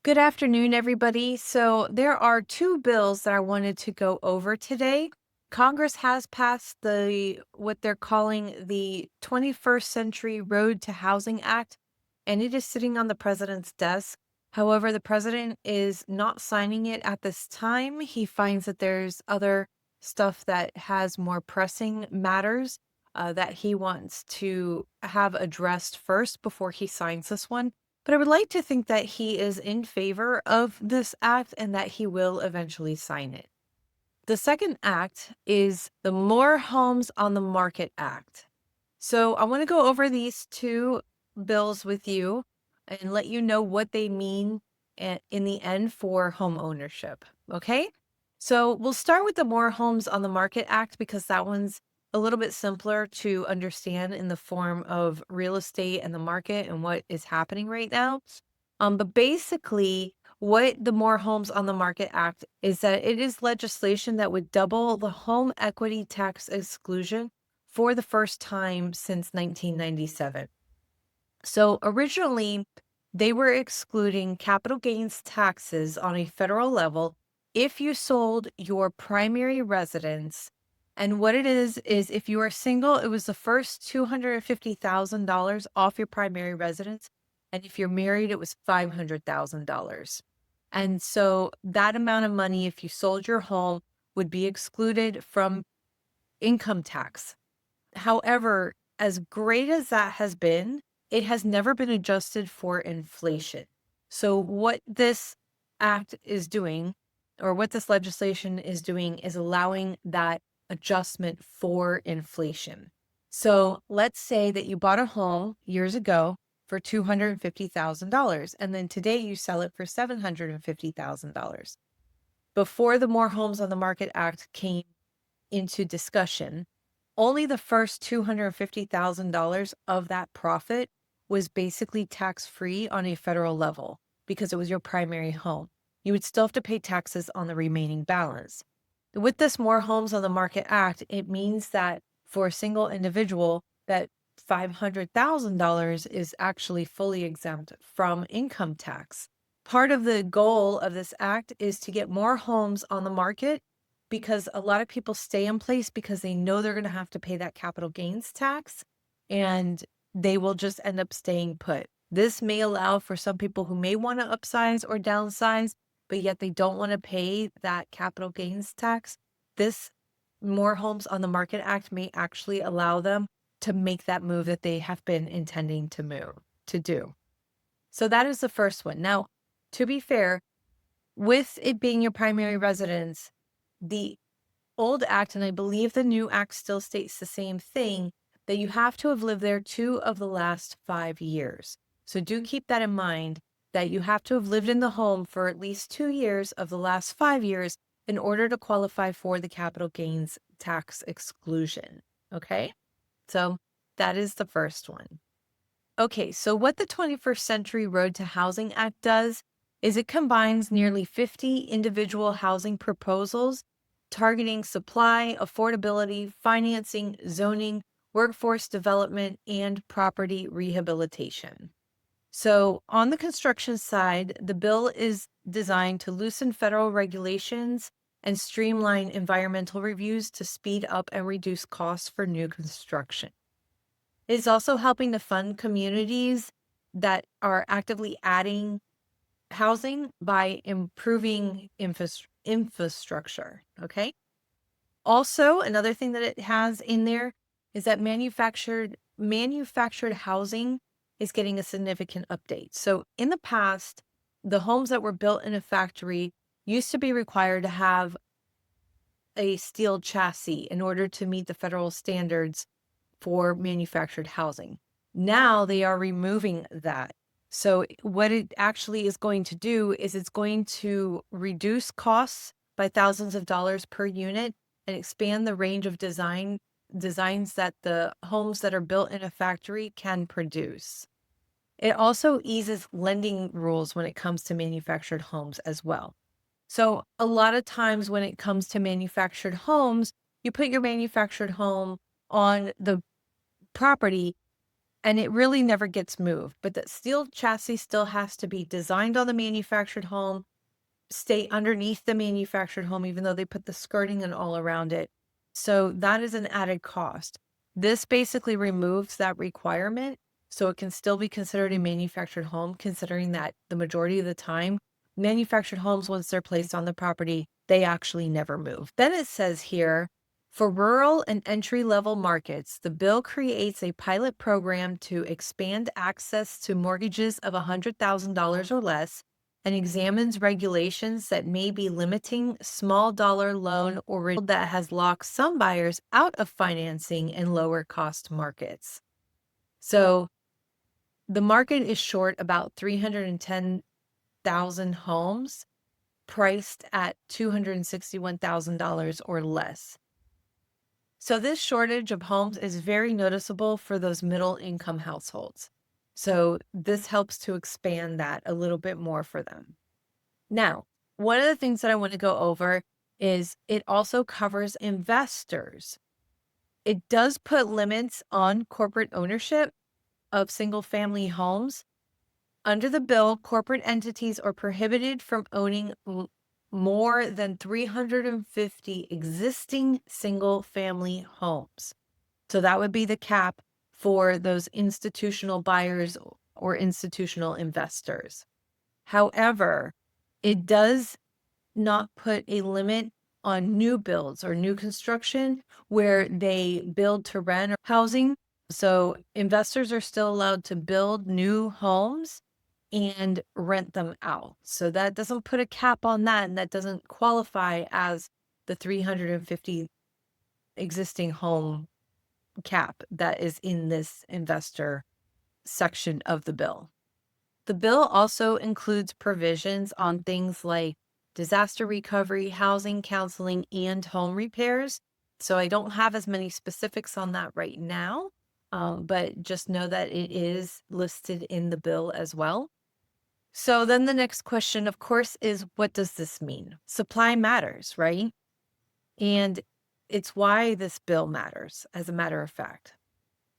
Good afternoon, everybody. So, there are two bills that I wanted to go over today. Congress has passed what they're calling the 21st Century Road to Housing Act, and it is sitting on the president's desk. However, the president is not signing it at this time. He finds that there's other stuff that has more pressing matters that he wants to have addressed first before he signs this one. But I would like to think that he is in favor of this act and that he will eventually sign it. The second act is the More Homes on the Market Act. So I want to go over these two bills with you and let you know what they mean in the end for home ownership. Okay. So we'll start with the More Homes on the Market Act because that one's a little bit simpler to understand in the form of real estate and the market and what is happening right now. But basically, what the More Homes on the Market Act is that it is legislation that would double the home equity tax exclusion for the first time since 1997. So originally, they were excluding capital gains taxes on a federal level if you sold your primary residence. And what it is if you are single, it was the first $250,000 off your primary residence. And if you're married, it was $500,000. And so that amount of money, if you sold your home, would be excluded from income tax. However, as great as that has been, it has never been adjusted for inflation. So, what this act is doing, or what this legislation is doing, is allowing that adjustment for inflation. So, let's say that you bought a home years ago for $250,000, and then today you sell it for $750,000. Before the More Homes on the Market Act came into discussion, only the first $250,000 of that profit was basically tax-free on a federal level because it was your primary home. You would still have to pay taxes on the remaining balance. With this More Homes on the Market Act, it means that for a single individual, that $500,000 is actually fully exempt from income tax. Part of the goal of this act is to get more homes on the market because a lot of people stay in place because they know they're going to have to pay that capital gains tax and they will just end up staying put. This may allow for some people who may want to upsize or downsize, but yet they don't want to pay that capital gains tax. This More Homes on the Market Act may actually allow them to make that move that they have been intending to do. So that is the first one. Now, to be fair, with it being your primary residence, the old act, and I believe the new act still states the same thing, that you have to have lived there 2 of the last 5 years. So do keep that in mind that you have to have lived in the home for at least 2 years of the last 5 years in order to qualify for the capital gains tax exclusion. Okay? So that is the first one. Okay, so what the 21st Century Road to Housing Act does is it combines nearly 50 individual housing proposals targeting supply, affordability, financing, zoning, workforce development, and property rehabilitation. So, on the construction side, the bill is designed to loosen federal regulations and streamline environmental reviews to speed up and reduce costs for new construction. It is also helping to fund communities that are actively adding housing by improving infrastructure. Okay. Also, another thing that it has in there is that manufactured housing is getting a significant update. So in the past, the homes that were built in a factory used to be required to have a steel chassis in order to meet the federal standards for manufactured housing. Now they are removing that. So what it actually is going to do is it's going to reduce costs by thousands of dollars per unit and expand the range of designs that the homes that are built in a factory can produce. It also eases lending rules when it comes to manufactured homes as well. So a lot of times when it comes to manufactured homes, you put your manufactured home on the property and it really never gets moved. But that steel chassis still has to be designed on the manufactured home, stay underneath the manufactured home, even though they put the skirting and all around it. So that is an added cost. This basically removes that requirement, so it can still be considered a manufactured home, considering that the majority of the time, manufactured homes, once they're placed on the property, they actually never move. Then it says here, for rural and entry-level markets, the bill creates a pilot program to expand access to mortgages of $100,000 or less and examines regulations that may be limiting small dollar loan or that has locked some buyers out of financing in lower cost markets. So the market is short about 310,000 homes priced at $261,000 or less. So this shortage of homes is very noticeable for those middle income households. So this helps to expand that a little bit more for them. Now, one of the things that I want to go over is it also covers investors. It does put limits on corporate ownership of single family homes. Under the bill, corporate entities are prohibited from owning more than 350 existing single family homes. So that would be the cap for those institutional buyers or institutional investors. However, it does not put a limit on new builds or new construction where they build to rent or housing. So investors are still allowed to build new homes and rent them out. So that doesn't put a cap on that, and that doesn't qualify as the 350 existing home cap that is in this investor section of the bill. The bill also includes provisions on things like disaster recovery, housing, counseling, and home repairs. So I don't have as many specifics on that right now, but just know that it is listed in the bill as well. So then the next question, of course, is what does this mean? Supply matters, right? And it's why this bill matters, as a matter of fact.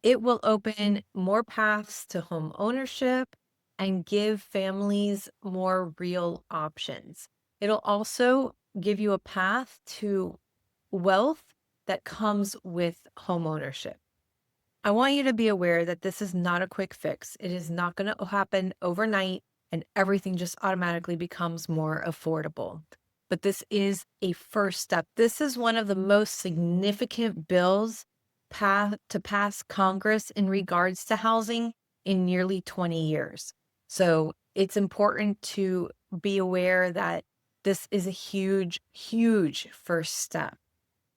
It will open more paths to home ownership and give families more real options. It'll also give you a path to wealth that comes with home ownership. I want you to be aware that this is not a quick fix. It is not going to happen overnight and everything just automatically becomes more affordable. But this is a first step. This is one of the most significant bills to pass Congress in regards to housing in nearly 20 years. So it's important to be aware that this is a huge, huge first step.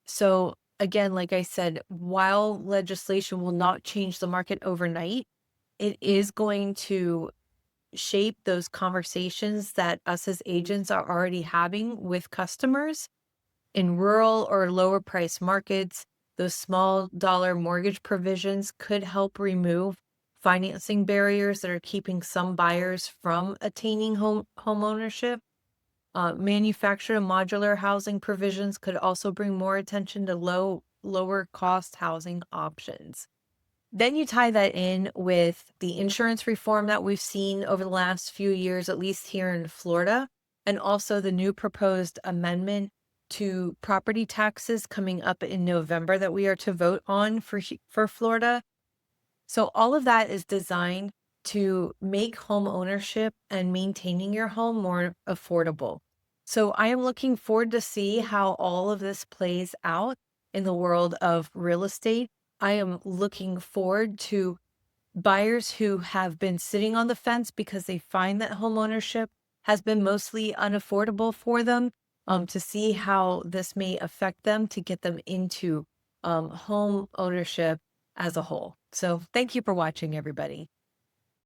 So again, like I said, while legislation will not change the market overnight, it is going to shape those conversations that us as agents are already having with customers in rural or lower price markets. Those small dollar mortgage provisions could help remove financing barriers that are keeping some buyers from attaining home ownership. Manufactured and modular housing provisions could also bring more attention to lower cost housing options. Then you tie that in with the insurance reform that we've seen over the last few years, at least here in Florida, and also the new proposed amendment to property taxes coming up in November that we are to vote on for Florida. So all of that is designed to make home ownership and maintaining your home more affordable. So I am looking forward to see how all of this plays out in the world of real estate. I am looking forward to buyers who have been sitting on the fence because they find that home ownership has been mostly unaffordable for them, to see how this may affect them to get them into home ownership as a whole. So thank you for watching, everybody.